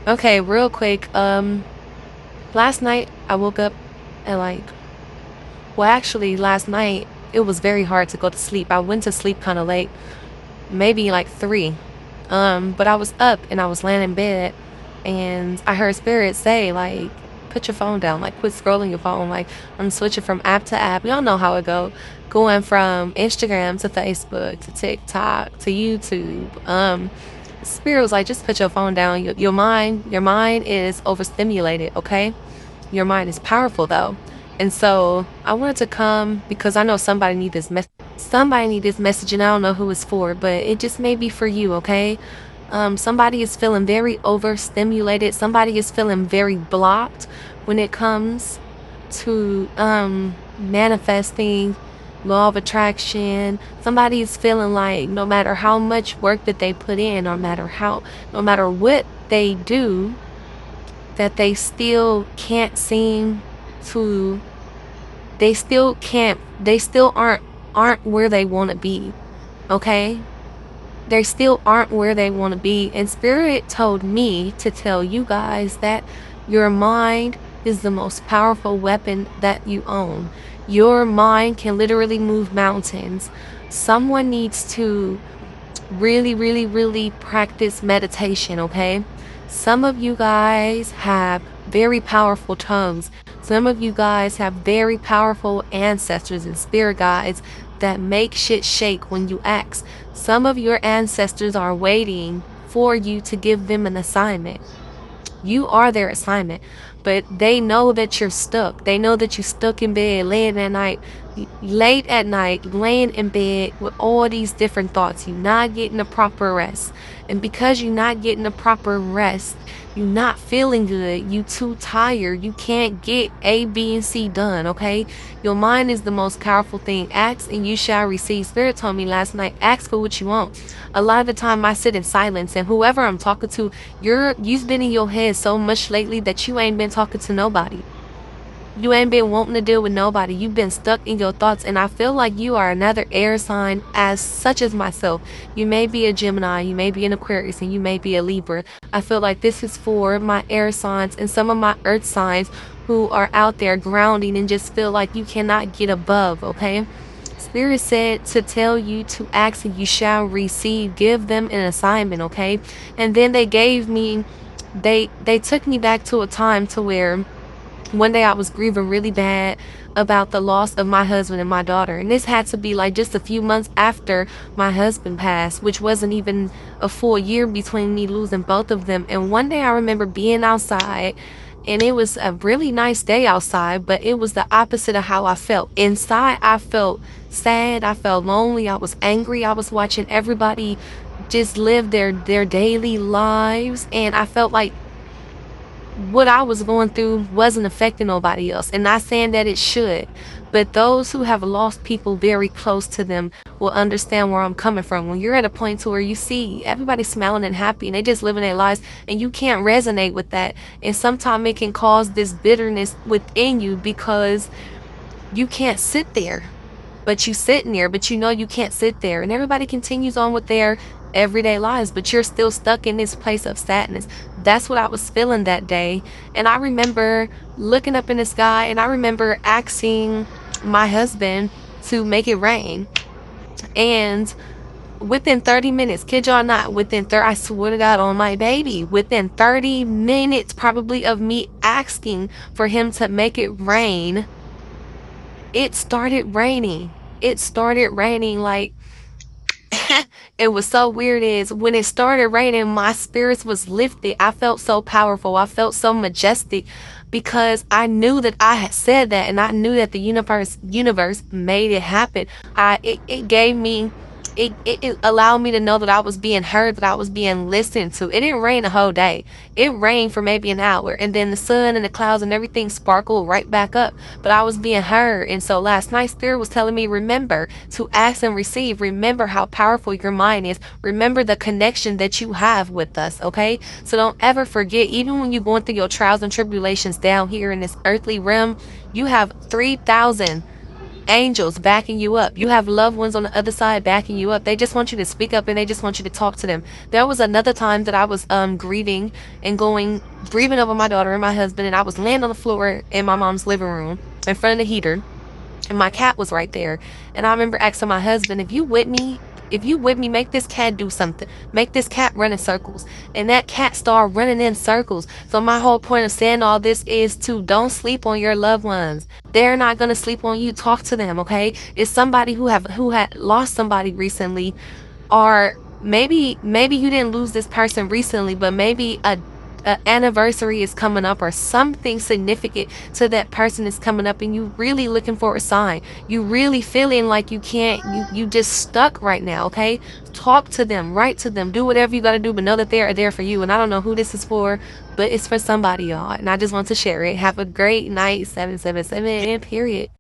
Okay, real quick. Last night I woke up at last night it was very hard to go to sleep. I went to sleep kind of late, maybe like 3. But I was up and I was laying in bed, and I heard Spirit say like, "Put your phone down. Like, quit scrolling your phone. Like, I'm switching from app to app. Y'all know how it go, going from Instagram to Facebook to TikTok to YouTube. Spirit was like, just put your phone down. Your mind is overstimulated. Okay, your mind is powerful though." And so I wanted to come because I know somebody need this message, and I don't know who it's for, but it just may be for you, okay? Somebody is feeling very overstimulated. Somebody is feeling very blocked when it comes to manifesting law of attraction. Somebody is feeling like no matter how much work that they put in, no matter what they do, that they still can't seem to they still aren't where they want to be. Okay? They still aren't where they want to be. And Spirit told me to tell you guys that your mind is the most powerful weapon that you own. Your mind can literally move mountains. Someone needs to really, really, really practice meditation, okay? Some of you guys have very powerful tongues. Some of you guys have very powerful ancestors and spirit guides that make shit shake when you ask. Some of your ancestors are waiting for you to give them an assignment. You are their assignment, but they know that you're stuck. They know that you're stuck in bed late at night, laying in bed with all these different thoughts. You're not getting a proper rest. And because you're not getting a proper rest, you're not feeling good. You too tired. You can't get A, B, and C done, okay? Your mind is the most powerful thing. Ask and you shall receive. Spirit told me last night, ask for what you want. A lot of the time I sit in silence, and whoever I'm talking to, you've been in your head so much lately that you ain't been talking to nobody. You ain't been wanting to deal with nobody. You've been stuck in your thoughts, and I feel like you are another air sign as such as myself. You may be a Gemini, you may be an Aquarius, and you may be a Libra. I feel like this is for my air signs and some of my earth signs who are out there grounding and just feel like you cannot get above, okay? Spirit said to tell you to ask and you shall receive. Give them an assignment, okay? And then they took me back to a time to where one day I was grieving really bad about the loss of my husband and my daughter. And this had to be like just a few months after my husband passed, which wasn't even a full year between me losing both of them. And one day I remember being outside, and it was a really nice day outside, but it was the opposite of how I felt. Inside, I felt sad, I felt lonely, I was angry, I was watching everybody just live their daily lives, and I felt like what I was going through wasn't affecting nobody else. And not saying that it should, but those who have lost people very close to them will understand where I'm coming from. When you're at a point to where you see everybody smiling and happy and they just living their lives, and you can't resonate with that, and sometimes it can cause this bitterness within you because you can't sit there, but you sitting there, but you know you can't sit there, and everybody continues on with their everyday lives, but you're still stuck in this place of sadness. That's what I was feeling that day. And I remember looking up in the sky, and I remember asking my husband to make it rain. And within 30 minutes, kid y'all not, I swear to God on my baby, within 30 minutes probably of me asking for him to make it rain, it started raining. It started raining like it was so weird is when it started raining, my spirits was lifted. I felt so powerful. I felt so majestic because I knew that I had said that, and I knew that the universe made it happen. It gave me it allowed me to know that I was being heard, that I was being listened to. It didn't rain the whole day. It rained for maybe an hour, and then the sun and the clouds and everything sparkled right back up. But I was being heard. And so last night, Spirit was telling me, remember to ask and receive. Remember how powerful your mind is. Remember the connection that you have with us, okay? So don't ever forget, even when you're going through your trials and tribulations down here in this earthly realm, you have 3,000 angels backing you up. You have loved ones on the other side backing you up. They just want you to speak up and they just want you to talk to them. There was another time that I was grieving and grieving over my daughter and my husband, and I was laying on the floor in my mom's living room in front of the heater, and my cat was right there. And I remember asking my husband, if you with me, make this cat do something. Make this cat run in circles. And that cat started running in circles. So my whole point of saying all this is to don't sleep on your loved ones. They're not gonna sleep on you. Talk to them, okay? It's somebody who had lost somebody recently, or maybe you didn't lose this person recently, but maybe a anniversary is coming up or something significant to that person is coming up, and you really looking for a sign. You really feeling like you can't, you just stuck right now, okay? Talk to them, write to them, do whatever you got to do, but know that they are there for you. And I don't know who this is for, but it's for somebody, y'all, and I just want to share it. Have a great night. 777 period.